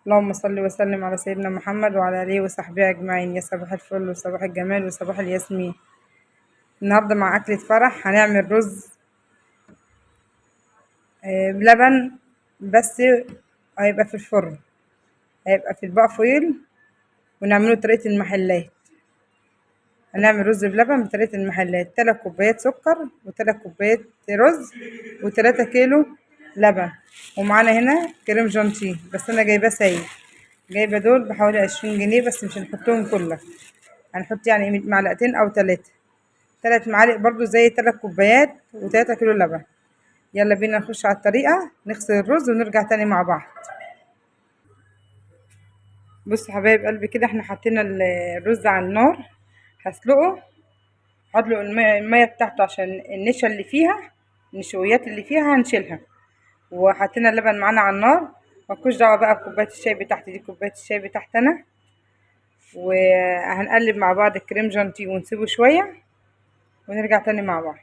اللهم صل وسلم على سيدنا محمد وعلى آله وصحبه أجمعين. يا صباح الفل وصباح الجمال وصباح الياسمين. النهاردة مع أكلة فرح هنعمل رز بلبن، بس هيبقى في الفرن، هيبقى في الباق فويل، ونعمله بطريقة المحلات. هنعمل رز بلبن بطريقة المحلات، 3 كوبايات سكر و3 كوبايات رز و3 كيلو لبن. ومعانا هنا كريم جانتيه، بس أنا جايباه سايب، جايبة دول بحوالي 20 جنيه، بس مش هنحطهم كلها، هنحط يعني معلقتين أو 3 معالق برضو زي 3 كوبايات و3 كيلو لبن. يلا بينا نخش على الطريقة، نغسل الرز ونرجع تاني مع بعض. بصوا حبايب قلبي كده، احنا حطينا الرز على النار، هسلقه، هدلق المية بتاعته عشان النشا اللي فيها، النشويات اللي فيها هنشيلها. وحطينا اللبن معانا على النار، ملكوش دعوة بقى بكوباية الشاي بتاعتي، دي كوباية الشاي بتاعتي انا. وهنقلب مع بعض الكريم جانتيه ونسيبه شوية ونرجع تاني مع بعض.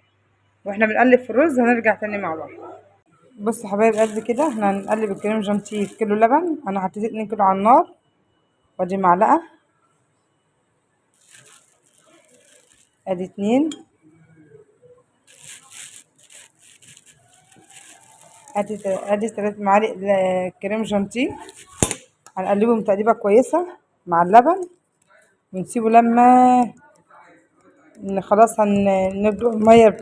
واحنا بنقلب في الرز هنرجع تاني مع بعض. بصوا حبايب قلبي كده، احنا هنقلب الكريم جانتيه في كيلو لبن، انا حطيت 2 كيلو على النار، وادي معلقة، ادي 2، ادي 3 معالق كريم جانتيه. هنقلبهم تقليبة كويسة مع اللبن، ونسيبه لما خلاص هنبدأ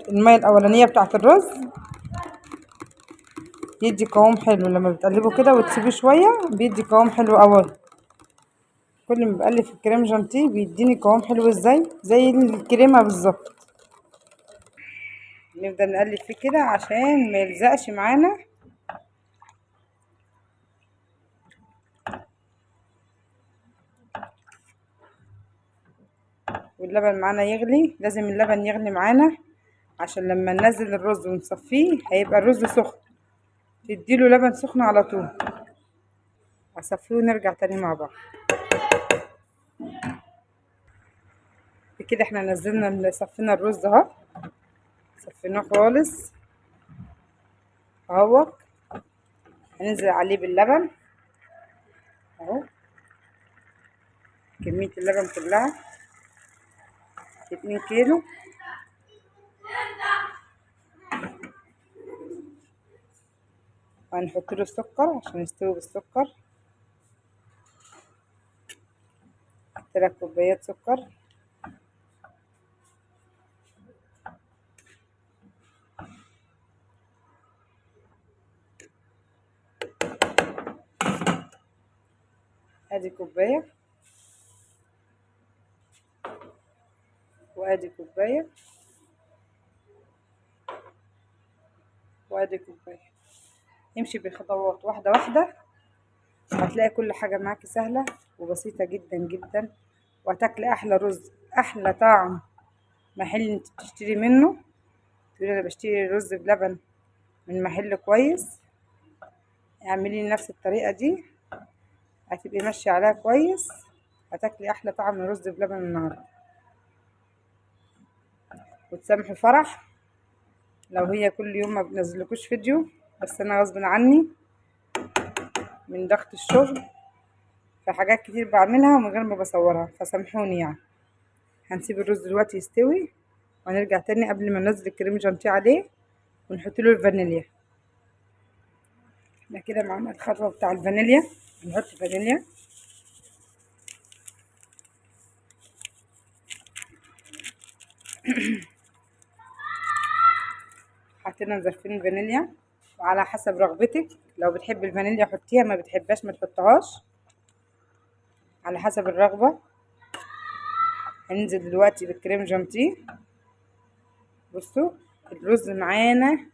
المية الأولانية بتاعة الرز يدي قوام حلو. لما بتقلبه كده وتسيبه شوية بيدي قوام حلو أوي. كل ما بقلب في الكريم جانتيه بيديني قوام حلو ازاي، زي الكريمة بالظبط. نفضل نقلب فيه كده عشان ما يلزقش معانا. واللبن معانا يغلي، لازم اللبن يغلي معانا عشان لما ننزل الرز ونصفيه هيبقى الرز سخن، تديله لبن سخن على طول. هصفيه ونرجع تاني مع بعض. بكده احنا نزلنا صفينا الرز اهو، صفيناه خالص اهو. هننزل عليه باللبن اهو، كمية اللبن كلها 2 كيلو. وهنحط له السكر عشان يستوي بالسكر، 3 كوبايات سكر. ادي كوباية، وادي كوباية، وادي كوباية. امشي بالخطوات واحدة واحدة، هتلاقي كل حاجة معاكي سهلة وبسيطة جدا جدا، وهتاكلي احلى رز، احلى طعم. محل انت بتشتري منه، تقولي انا بشتري رز بلبن من محل كويس، اعملي نفس الطريقة دي، هتبقي ماشية عليها كويس، هتاكلي احلى طعم رز بلبن النهارده. وتسامحي فرح لو هي كل يوم ما بنزلكوش فيديو، بس انا غصب عني من ضغط الشغل، في حاجات كتير بعملها ومن غير ما بصورها، فسامحوني يعني. هنسيب الرز دلوقتي يستوي، وهنرجع تاني قبل ما ننزل الكريم جانتيه عليه ونحط له الفانيليا. احنا كده معانا الخطوه بتاع الفانيليا، هنحط فانيليا. حطينا نزرفين الفانيليا، وعلى حسب رغبتك، لو بتحبي الفانيليا حطيها، ما بتحبهاش ما تحطهاش، على حسب الرغبه. هننزل دلوقتي بالكريم جانتيه. بصوا الرز معانا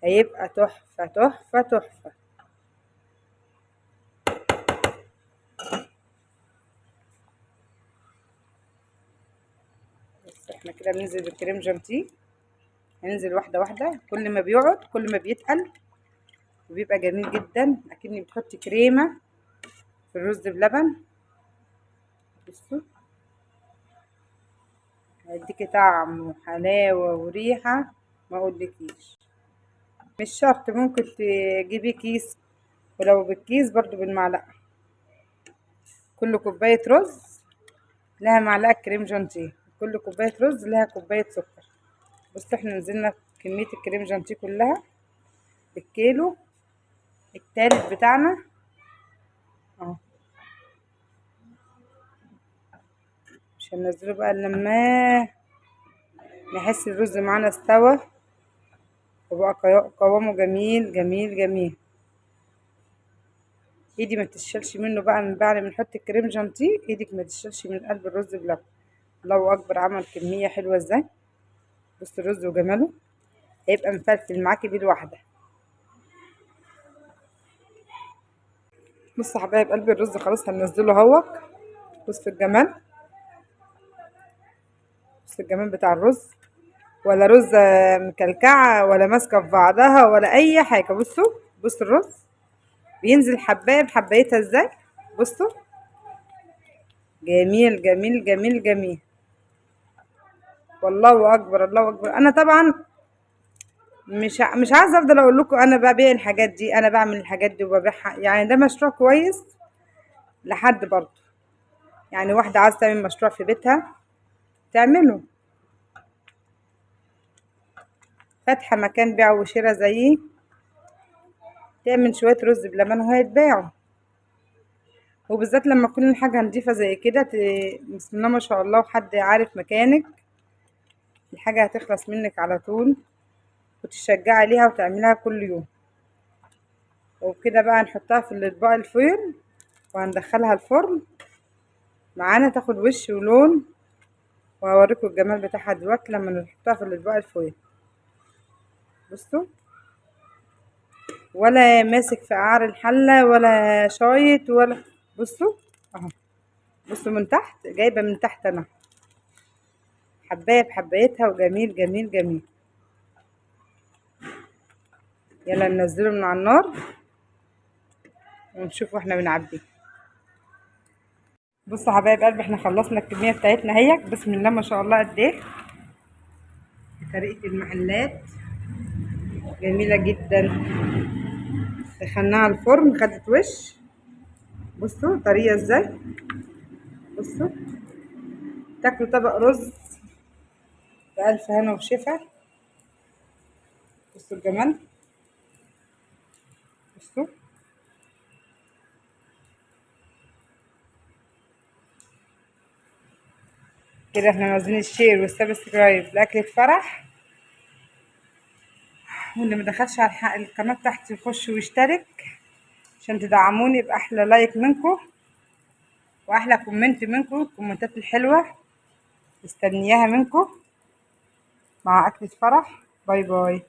هيبقى تحفه تحفه تحفه. بس احنا كده بننزل بالكريم جانتيه، هننزل واحده واحده، كل ما بيقعد كل ما بيتقل وبيبقى جميل جدا، اكني بتحطي كريمه في الرز بلبن. بصوا هيديكي طعم وحلاوه وريحه ما اقولكيش. مش شرط، ممكن تجيبي كيس ولو بالكيس برضو بالمعلقة. كل كوباية رز لها معلقة كريم جانتيه، كل كوباية رز لها كوباية سكر. بصوا احنا نزلنا كمية الكريم جانتيه كلها بالكيلو التالت بتاعنا اهو. مش هننزله بقى لما نحس الرز معانا استوى وبقى قوامه جميل جميل جميل. ايدي ما تشيلش منه بقى من بعد ما نحط الكريم جانتيه، ايدك ما تشيلش من قلب الرز بلبن. الله اكبر، عمل كميه حلوه ازاي. بص الرز وجماله، هيبقى مفلفل معاكي بيد واحده. بص يا حبايب قلبي الرز خلاص هننزله اهوت. بص الجمال، بص الجمال بتاع الرز، ولا رز مكلكعه ولا ماسكه في بعضها ولا اي حاجه. بصوا بص الرز بينزل حبايه بحبايتها ازاي. بصوا جميل جميل جميل جميل. والله اكبر الله اكبر. انا طبعا مش عايزه افضل اقول لكم انا ببيع الحاجات دي، انا بعمل الحاجات دي وببيعها، يعني ده مشروع كويس لحد برضه. يعني واحده عايزه تعمل مشروع في بيتها تعمله، فاتحه مكان بيع وشراء زيي، تعمل شويه رز بلبن وهيتباعوا. وبالذات لما تكون الحاجه نضيفه زي كده بسم الله ما شاء الله وحد عارف مكانك، الحاجه هتخلص منك على طول وتشجعي عليها وتعمليها كل يوم. وبكده بقى نحطها في الاطباق الفويل وهندخلها الفرن معانا تاخد وش ولون، وهوريكم الجمال بتاعها دلوقتي لما نحطها في الاطباق الفويل. بصوا ولا ماسك في قعر الحله ولا شايط ولا. بصوا اهو، بصوا من تحت جايبه من تحت انا حبايه بحبايتها وجميل جميل جميل. يلا ننزله من على النار ونشوف واحنا بنعبيه. بصوا يا حبايب قلبي احنا خلصنا الكميه بتاعتنا اهي، بسم الله ما شاء الله قد ايه. طريقه المحلات جميله جدا. دخلناها الفرن خدت وش. بصوا طريه ازاي. بصوا تاكلوا طبق رز بألف هنا وشفا. بصوا الجمال. بصوا كده احنا عاوزين الشير والسبسكرايب لأكلة فرح، واللي مدخلش على القناة تحت يخش ويشترك عشان تدعموني بأحلى لايك منكم وأحلى كومنت منكم، الكومنتات الحلوة مستنياها منكم مع أكلة فرح. باي باي.